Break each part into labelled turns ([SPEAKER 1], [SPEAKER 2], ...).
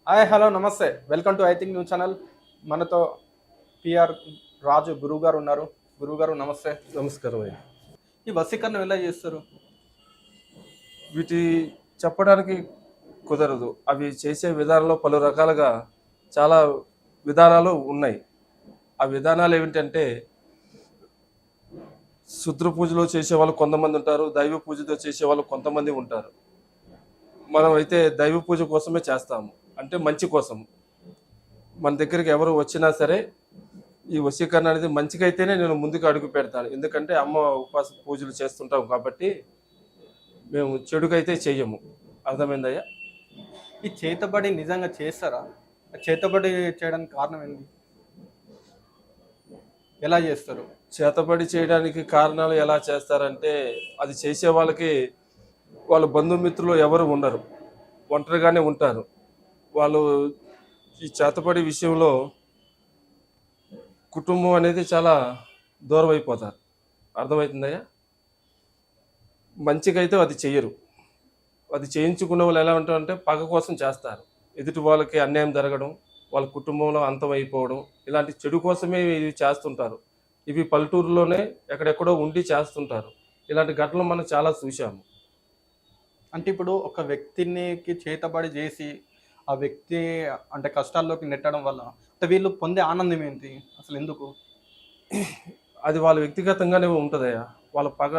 [SPEAKER 1] Hi hello నమస్తే welcome to I think news channel. మనతో PR రాజు గురువు గారు ఉన్నారు. గురువు గారు నమస్తే.
[SPEAKER 2] నమస్కారం అయ్యా.
[SPEAKER 1] ఈ వశీకరణ ఎలా చేస్తారు?
[SPEAKER 2] వీటి చెప్పడానికి కుదరదు. అవి చేసే విధానంలో పలు రకాలుగా చాలా విధానాలు ఉన్నాయి. ఆ విధానాలు ఏమిటంటే శుద్ర పూజలో చేసేవాళ్ళు కొంతమంది ఉంటారు, దైవ పూజతో చేసేవాళ్ళు కొంతమంది ఉంటారు. మనం అయితే దైవ పూజ కోసమే చేస్తాము, అంటే మంచి కోసం. మన దగ్గరికి ఎవరు వచ్చినా సరే ఈ వశీకరణ అనేది మంచికైతేనే నేను ముందుకు అడుగు పెడతాను. ఎందుకంటే అమ్మ ఉపవాస పూజలు చేస్తుంటాం కాబట్టి మేము చెడుకైతే చెయ్యము. అర్థమైందయ్యా?
[SPEAKER 1] ఈ చేతబడి నిజంగా చేస్తారా? చేతబడి చేయడానికి కారణం ఏంటి? ఎలా చేస్తారు?
[SPEAKER 2] చేతబడి చేయడానికి కారణాలు ఎలా చేస్తారంటే, అది చేసే వాళ్ళకి వాళ్ళ బంధుమిత్రులు ఎవరు ఉండరు, ఒంటరిగానే ఉంటారు. వాళ్ళు ఈ చేతబడి విషయంలో కుటుంబం అనేది చాలా దూరం అయిపోతారు. అర్థమవుతుందయ్యా? మంచికైతే అది చెయ్యరు. అది చేయించుకున్న వాళ్ళు ఎలా ఉంటారంటే పగ కోసం చేస్తారు. ఎదుటి వాళ్ళకి అన్యాయం జరగడం, వాళ్ళ కుటుంబంలో అంతం అయిపోవడం, ఇలాంటి చెడు కోసమే ఇవి చేస్తుంటారు. ఇవి పల్లెటూరులోనే ఎక్కడెక్కడో ఉండి చేస్తుంటారు. ఇలాంటి ఘటనలు మనం చాలా చూసాము.
[SPEAKER 1] అంటే ఇప్పుడు ఒక వ్యక్తికి చేతబడి చేసి ఆ వ్యక్తి అంటే కష్టాల్లోకి నెట్టడం వల్ల అంటే వీళ్ళు పొందే ఆనందం ఏంటి అసలు? ఎందుకు?
[SPEAKER 2] అది వాళ్ళ వ్యక్తిగతంగానే ఉంటుందయ్యా. వాళ్ళ పగ,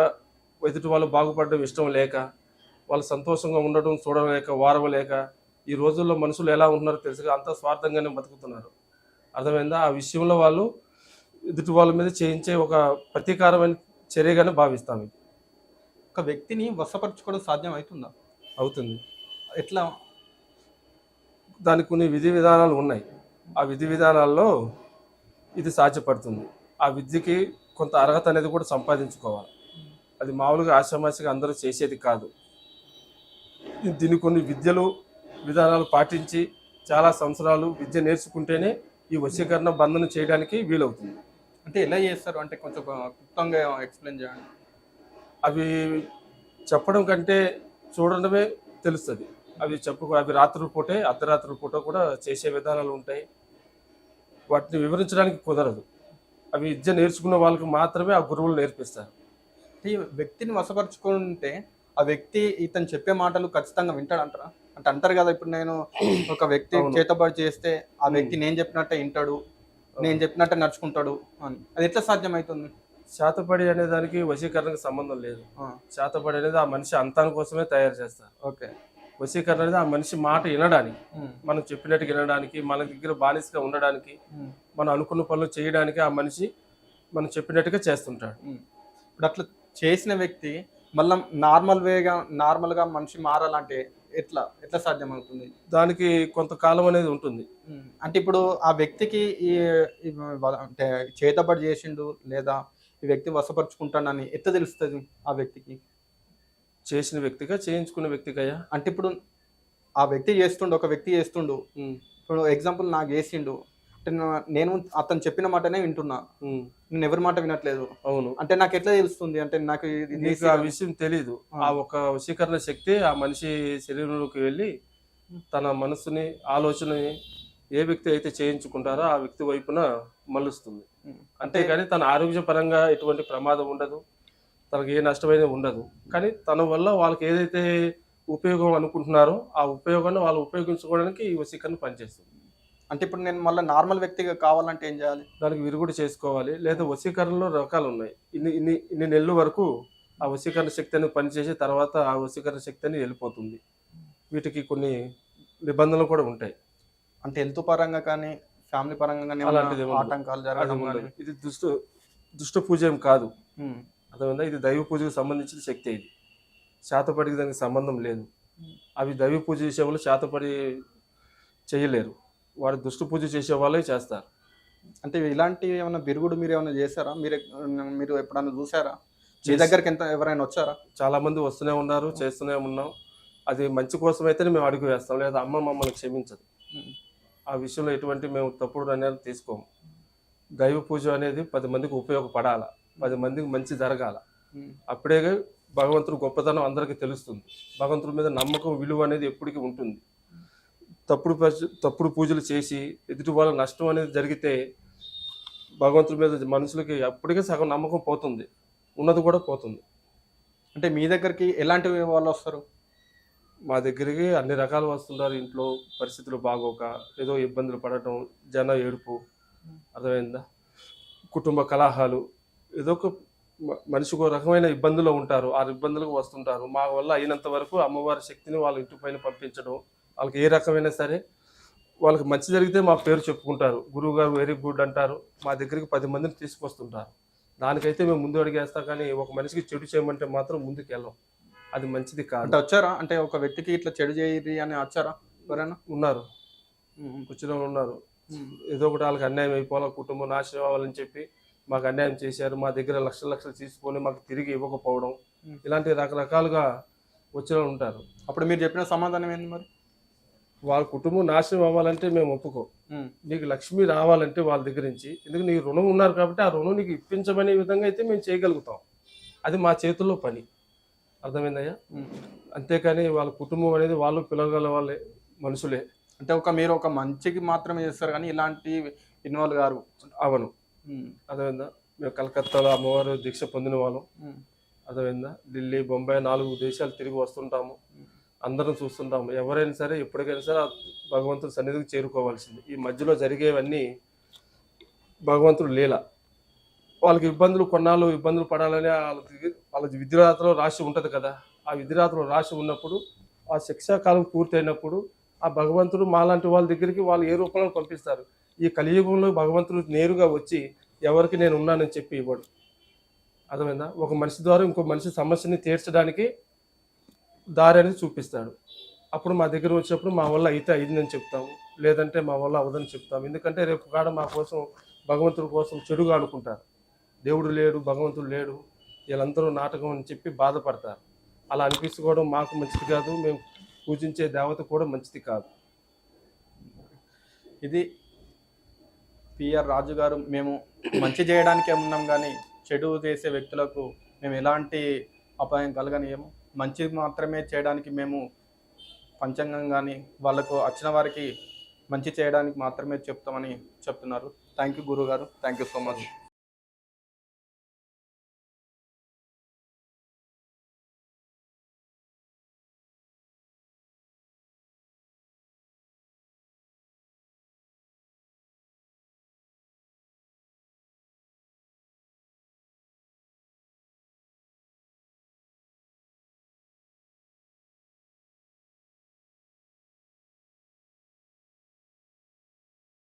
[SPEAKER 2] ఎదుటి వాళ్ళు బాగుపడడం ఇష్టం లేక, వాళ్ళు సంతోషంగా ఉండడం చూడలేక, వారవలేక, ఈ రోజుల్లో మనుషులు ఎలా ఉంటున్నారో తెలుసుగా, అంతా స్వార్థంగానే బతుకుతున్నారు. అర్థమైందా? ఆ విషయంలో వాళ్ళు ఎదుటి వాళ్ళ మీద చేయించే ఒక ప్రతీకారమైన చర్యగానే భావిస్తాం. ఇది
[SPEAKER 1] ఒక వ్యక్తిని వశపరచుకోవడం సాధ్యం అవుతుందా?
[SPEAKER 2] అవుతుంది.
[SPEAKER 1] ఎట్లా?
[SPEAKER 2] దానికి కొన్ని విధి విధానాలు ఉన్నాయి. ఆ విధి విధానాల్లో ఇది సాధ్యపడుతుంది. ఆ విద్యకి కొంత అర్హత అనేది కూడా సంపాదించుకోవాలి. అది మామూలుగా ఆషామాషిగా అందరూ చేసేది కాదు. దీన్ని కొన్ని విద్యలు విధానాలు పాటించి చాలా సంవత్సరాలు విద్య నేర్చుకుంటేనే ఈ వశీకరణ బంధన చేయడానికి వీలవుతుంది.
[SPEAKER 1] అంటే ఎలా చేస్తారు అంటే కొంచెం క్లుప్తంగా ఎక్స్ప్లెయిన్ చేయండి.
[SPEAKER 2] అవి చెప్పడం కంటే చూడడమే తెలుస్తుంది. అవి రాత్రి పూటే, అర్ధరాత్రి పూట కూడా చేసే విధానాలు ఉంటాయి. వాటిని వివరించడానికి కుదరదు. అవి విద్య నేర్చుకున్న వాళ్ళకి మాత్రమే ఆ గురువులు నేర్పిస్తారు.
[SPEAKER 1] ఈ వ్యక్తిని వశపరుచుకుంటే ఆ వ్యక్తి ఇతను చెప్పే మాటలు ఖచ్చితంగా వింటాడంటారా? అంటే అంటారు కదా, ఇప్పుడు నేను ఒక వ్యక్తి చేతబడి చేస్తే ఆ వ్యక్తి నేను చెప్పినట్టే వింటాడు, నేను చెప్పినట్టే నడుచుకుంటాడు అని. అది ఎట్లా సాధ్యమవుతుంది?
[SPEAKER 2] శాతపడి అనే దానికి వశీకరణకు సంబంధం లేదు. శాతపడి అనేది ఆ మనిషి అంతాని కోసమే తయారు చేస్తారు.
[SPEAKER 1] ఓకే.
[SPEAKER 2] వశీకరణ అనేది ఆ మనిషి మాట వినడానికి, మనం చెప్పినట్టుగా వినడానికి, మన దగ్గర బానిసగా ఉండడానికి, మనం అనుకున్న పనులు చేయడానికి ఆ మనిషి మనం చెప్పినట్టుగా చేస్తుంటాడు.
[SPEAKER 1] ఇప్పుడు అట్లా చేసిన వ్యక్తి మళ్ళీ నార్మల్గా మనిషి మారాలంటే ఎట్లా ఎట్లా సాధ్యమవుతుంది?
[SPEAKER 2] దానికి కొంతకాలం అనేది ఉంటుంది.
[SPEAKER 1] అంటే ఇప్పుడు ఆ వ్యక్తికి అంటే చేతబడి చేసిండు లేదా ఈ వ్యక్తి వశపరుచుకుంటానని ఎట్లా తెలుస్తుంది ఆ వ్యక్తికి?
[SPEAKER 2] చేసిన వ్యక్తిగా, చేయించుకున్న వ్యక్తిగా.
[SPEAKER 1] అంటే ఇప్పుడు ఆ వ్యక్తి చేస్తుండు, ఒక వ్యక్తి చేస్తుండు, ఇప్పుడు ఎగ్జాంపుల్ నాకు చేసిండు అంటే నేను అతను చెప్పిన మాటనే వింటున్నా, నేను ఎవరి మాట వినట్లేదు.
[SPEAKER 2] అవును.
[SPEAKER 1] అంటే నాకు ఎట్లా తెలుస్తుంది? అంటే నాకు
[SPEAKER 2] నీకు ఆ విషయం తెలీదు. ఆ ఒక వశీకరణ శక్తి ఆ మనిషి శరీరంలోకి వెళ్ళి తన మనసుని, ఆలోచనని ఏ వ్యక్తి అయితే చేయించుకుంటారో ఆ వ్యక్తి వైపున మలుస్తుంది. అంతేగాని తన ఆరోగ్యపరంగా ఎటువంటి ప్రమాదం ఉండదు, తనకు ఏ నష్టమైన ఉండదు. కానీ తన వల్ల వాళ్ళకి ఏదైతే ఉపయోగం అనుకుంటున్నారో ఆ ఉపయోగాన్ని వాళ్ళు ఉపయోగించుకోవడానికి ఈ వశీకరణ పనిచేస్తుంది.
[SPEAKER 1] అంటే ఇప్పుడు నేను మళ్ళీ నార్మల్ వ్యక్తిగా కావాలంటే ఏం చేయాలి?
[SPEAKER 2] దానికి విరుగుడు చేసుకోవాలి. లేదా వశీకరణలో రకాలు ఉన్నాయి. ఇన్ని నెలల వరకు ఆ వశీకరణ శక్తి అనేది పనిచేసి తర్వాత ఆ వశీకరణ శక్తి అనేది వెళ్ళిపోతుంది. వీటికి కొన్ని నిబంధనలు కూడా ఉంటాయి.
[SPEAKER 1] అంటే హెల్త్ పరంగా కానీ ఫ్యామిలీ పరంగా కానీ
[SPEAKER 2] అలాంటిది
[SPEAKER 1] ఆటంకాలు జరగడం కానీ?
[SPEAKER 2] ఇది దుష్ట పూజ ఏం కాదు. అర్థమైందా? ఇది దైవ పూజకు సంబంధించిన శక్తి. ఇది శాతపడికి దానికి సంబంధం లేదు. అవి దైవ పూజ చేసే వాళ్ళు శాతపడి చేయలేరు. వారు దుష్ట పూజ చేసే వాళ్ళే చేస్తారు.
[SPEAKER 1] అంటే ఇలాంటి ఏమైనా బిరుగుడు మీరు ఏమైనా చేశారా? మీరు ఎప్పుడైనా చూసారా? మీ దగ్గరికి ఎవరైనా వచ్చారా?
[SPEAKER 2] చాలా మంది వస్తూనే ఉన్నారు, చేస్తూనే ఉన్నాం. అది మంచి కోసం అయితేనే మేము అడుగు వేస్తాం, లేదా అమ్మ మమ్మల్ని క్షమించదు. ఆ విషయంలో ఎటువంటి మేము తప్పుడు నిర్ణయాలు తీసుకోము. దైవ పూజ అనేది 10 మందికి ఉపయోగపడాల, 10 మందికి మంచి జరగాల. అప్పుడే భగవంతుడు గొప్పతనం అందరికీ తెలుస్తుంది. భగవంతుడి మీద నమ్మకం, విలువ అనేది ఎప్పటికీ ఉంటుంది. తప్పుడు పూజలు చేసి ఎదుటి వాళ్ళ నష్టం అనేది జరిగితే భగవంతుడి మీద మనుషులకి అప్పటికే సగం నమ్మకం పోతుంది, ఉన్నది కూడా పోతుంది.
[SPEAKER 1] అంటే మీ దగ్గరికి ఎలాంటి వాళ్ళు వస్తారు?
[SPEAKER 2] మా దగ్గరికి అన్ని రకాలు వస్తుంటారు. ఇంట్లో పరిస్థితులు బాగోక ఏదో ఇబ్బందులు పడటం, జన ఏడుపు, అర్థమైందా, కుటుంబ కలహాలు, ఏదో ఒక మనిషికి ఒక రకమైన ఇబ్బందులు ఉంటారు. ఆ ఇబ్బందులకు వస్తుంటారు. మా వల్ల అయినంత వరకు అమ్మవారి శక్తిని వాళ్ళ ఇంటి పైన పంపించడం, వాళ్ళకి ఏ రకమైన సరే వాళ్ళకి మంచి జరిగితే మా పేరు చెప్పుకుంటారు, గురువు గారు వెరీ గుడ్ అంటారు. మా దగ్గరికి 10 మందిని తీసుకొస్తుంటారు. దానికైతే మేము ముందు అడిగేస్తాం, కానీ ఒక మనిషికి చెడు చేయమంటే మాత్రం ముందుకు వెళ్ళం. అది మంచిది కాదు.
[SPEAKER 1] అంటే వచ్చారా? అంటే ఒక వ్యక్తికి ఇట్లా చెడు చేయరి అని వచ్చారా ఎవరైనా?
[SPEAKER 2] ఉన్నారు, వచ్చిన వాళ్ళు ఉన్నారు. ఏదో ఒకటి వాళ్ళకి అన్యాయం అయిపోవాలి, కుటుంబం నాశనం అవ్వాలని చెప్పి మాకు అన్యాయం చేశారు, మా దగ్గర లక్షలు లక్షలు తీసుకొని మాకు తిరిగి ఇవ్వకపోవడం, ఇలాంటి రకరకాలుగా వచ్చిన వాళ్ళు ఉంటారు.
[SPEAKER 1] అప్పుడు మీరు చెప్పిన సమాధానం ఏంది మరి?
[SPEAKER 2] వాళ్ళ కుటుంబం నాశనం అవ్వాలంటే మేము ఒప్పుకో, నీకు లక్ష్మి రావాలంటే వాళ్ళ దగ్గర నుంచి, ఎందుకు నీకు రుణం ఉన్నారు కాబట్టి ఆ రుణం నీకు ఇప్పించమనే విధంగా అయితే మేము చేయగలుగుతాం. అది మా చేతుల్లో పని, అర్థమైందయ్యా. అంతేకాని వాళ్ళ కుటుంబం అనేది వాళ్ళు పిలవగల వాళ్ళే మనుషులే.
[SPEAKER 1] అంటే మీరు ఒక మంచికి మాత్రమే చేస్తారు కానీ ఇలాంటి ఇన్వాల్వ్ గారు.
[SPEAKER 2] అవును, అర్థమైందా. మేము కలకత్తాలో అమ్మవారు దీక్ష పొందిన వాళ్ళం, అర్థమైందా. ఢిల్లీ, బొంబాయి 4 దేశాలు తిరిగి వస్తుంటాము, అందరం చూస్తుంటాము. ఎవరైనా సరే ఎప్పటికైనా సరే భగవంతుడి సన్నిధికి చేరుకోవాల్సింది. ఈ మధ్యలో జరిగేవన్నీ భగవంతుడు లీల. వాళ్ళకి ఇబ్బందులు, కొన్నాళ్ళు ఇబ్బందులు పడాలని వాళ్ళ విధిరాతలో రాశి ఉంటుంది కదా. ఆ విధిరాతలో రాశి ఉన్నప్పుడు, ఆ శిక్షాకాలం పూర్తయినప్పుడు ఆ భగవంతుడు మాలాంటి వాళ్ళ దగ్గరికి వాళ్ళు ఏ రూపంలో పంపిస్తారు. ఈ కలియుగంలో భగవంతుడు నేరుగా వచ్చి ఎవరికి నేను ఉన్నానని చెప్పి ఇవ్వడు, అర్థమైందా. ఒక మనిషి ద్వారా ఇంకో మనిషి సమస్యని తీర్చడానికి దారి అనేది చూపిస్తాడు. అప్పుడు మా దగ్గర వచ్చినప్పుడు మా వల్ల అయితే అయిందని చెప్తాము, లేదంటే మా వల్ల అవదని చెప్తాము. ఎందుకంటే రేపు కాడ మా కోసం, భగవంతుడి కోసం చెడుగా అనుకుంటారు. దేవుడు లేడు, భగవంతుడు లేడు, వీళ్ళందరూ నాటకం అని చెప్పి బాధపడతారు. అలా అనిపించుకోవడం మాకు మంచిది కాదు, మేము పూజించే దేవత కూడా మంచిది కాదు.
[SPEAKER 1] ఇది పిఆర్ రాజు గారు. మేము మంచి చేయడానికే ఉన్నాం కానీ చెడు చేసే వ్యక్తులకు మేము ఎలాంటి అపాయం కలగనియము. మంచి మాత్రమే చేయడానికి మేము పంచాంగం కానీ వాళ్ళకు వచ్చిన వారికి మంచి చేయడానికి మాత్రమే చెప్తామని చెప్తున్నారు. థ్యాంక్ యూ గురుగారు, థ్యాంక్ యూ సో మచ్.